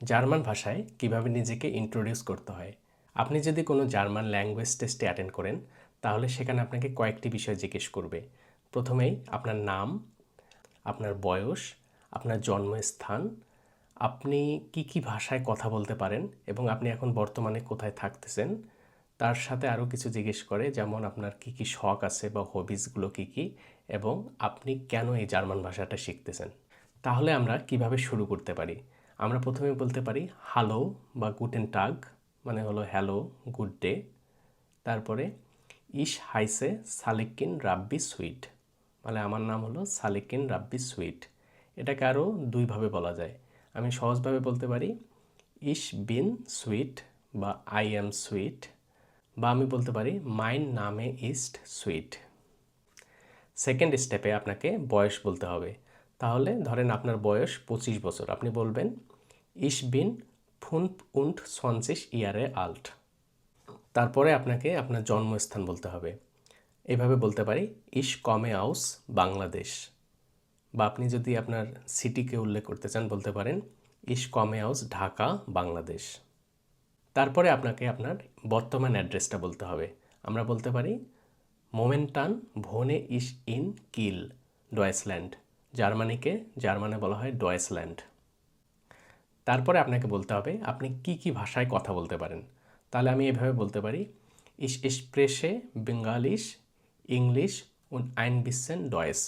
German ভাষায় কিভাবে নিজেকে ইন্ট্রোডিউস করতে হয়। আপনি যদি কোনো জার্মান ল্যাঙ্গুয়েজ টেস্টে অ্যাটেন্ড করেন তাহলে সেখানে আপনাকে কয়েকটি বিষয় জিজ্ঞেস করবে। প্রথমেই আপনার নাম, আপনার বয়স, আপনার জন্মস্থান, আপনি কি ভাষায় কথা বলতে পারেন এবং আপনি এখন বর্তমানে কোথায় থাকতেছেন। তার সাথে আরও কিছু জিজ্ঞেস করে, যেমন আপনার কি শখ আছে বা হবিসগুলো কী এবং আপনি কেন এই জার্মান ভাষাটা শিখতেছেন। তাহলে আমরা কিভাবে শুরু করতে পারি? আমরা প্রথমে বলতে পারি হ্যালো বা গুটেন টাগ, মানে হলো হ্যালো, গুড ডে। তারপরে ইশ হাইসে সালেকিন রাব্বি সুইট, মানে আমার নাম হলো সালেকিন রাব্বি সুইট। এটাকে আরও দুইভাবে বলা যায়। আমি সহজভাবে বলতে পারি ইশ বিন সুইট বা আই অ্যাম সুইট, বা আমি বলতে পারি মাইন নামে ইস্ট সুইট। সেকেন্ড স্টেপে আপনাকে বয়স বলতে হবে। তাহলে ধরেন আপনার বয়স 25 বছর, আপনি বলবেন ইশ বিন 25 ইয়ারে আল্ট। তারপরে আপনাকে আপনার জন্মস্থান বলতে হবে। এইভাবে বলতে পারি ইশ কমে আউস বাংলাদেশ, বা আপনি যদি আপনার সিটিকে উল্লেখ করতে চান বলতে পারেন ইশ কমে আউস ঢাকা বাংলাদেশ। তারপরে আপনাকে আপনার বর্তমান অ্যাড্রেসটা বলতে হবে। আমরা বলতে পারি মোমেন্টান ভোনে ইশ ইন কিল ডয়েসল্যান্ড। জার্মানিকে জার্মানে বলা হয় ডয়েসল্যান্ড। তারপরে আপনাকে বলতে হবে আপনি কি ভাষায় কথা বলতে পারেন। তাহলে আমি এভাবে বলতে পারি ইশ স্প্রেশে বেঙ্গালিশ ইংলিশ উন আইন বিসেন ডয়েস।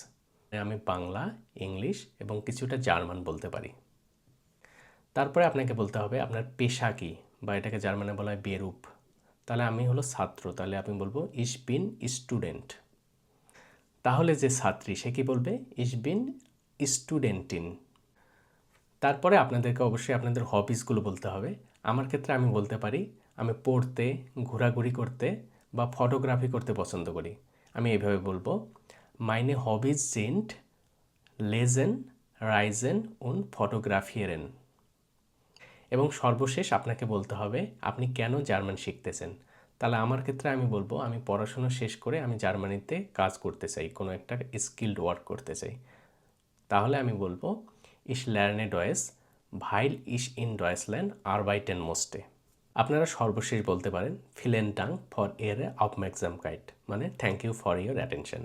আমি বাংলা, ইংলিশ এবং কিছুটা জার্মান বলতে পারি। তারপরে আপনাকে বলতে হবে আপনার পেশা কী, বা এটাকে জার্মানে বলা হয় বেরুপ। তাহলে আমি হলো ছাত্র, তাহলে আপনি বলবো ইশ বিন স্টুডেন্ট। তাহলে যে ছাত্রী সে কি বলবে ইশ বিন স্টুডেন্টিন। তারপরে আপনাদেরকে অবশ্যই আপনাদের হবিসগুলো বলতে হবে। আমার ক্ষেত্রে আমি বলতে পারি আমি পড়তে, ঘোরাঘুরি করতে বা ফটোগ্রাফি করতে পছন্দ করি। আমি এইভাবে বলবো মাইনে হবিজ সিন্ট লেজেন রাইজেন উন ফটোগ্রাফিয়েরেন। এবং সর্বশেষ আপনাকে বলতে হবে আপনি কেন জার্মান শিখতেছেন। তাহলে আমার ক্ষেত্রে আমি বলবো আমি পড়াশোনা শেষ করে আমি জার্মানিতে কাজ করতে চাই, কোনো একটা স্কিল্ড ওয়ার্ক করতে চাই। তাহলে আমি বলবো ইশ ল্যার্নে ডয়েস ভাইল ইশ ইন ডয়েসল্যান্ড আরবাইটেন মোস্টে। আপনারা সর্বশেষ বলতে পারেন ফিলেন টাং ফর এর অফ ম্যাক্সাম কাইট, মানে thank you for your attention.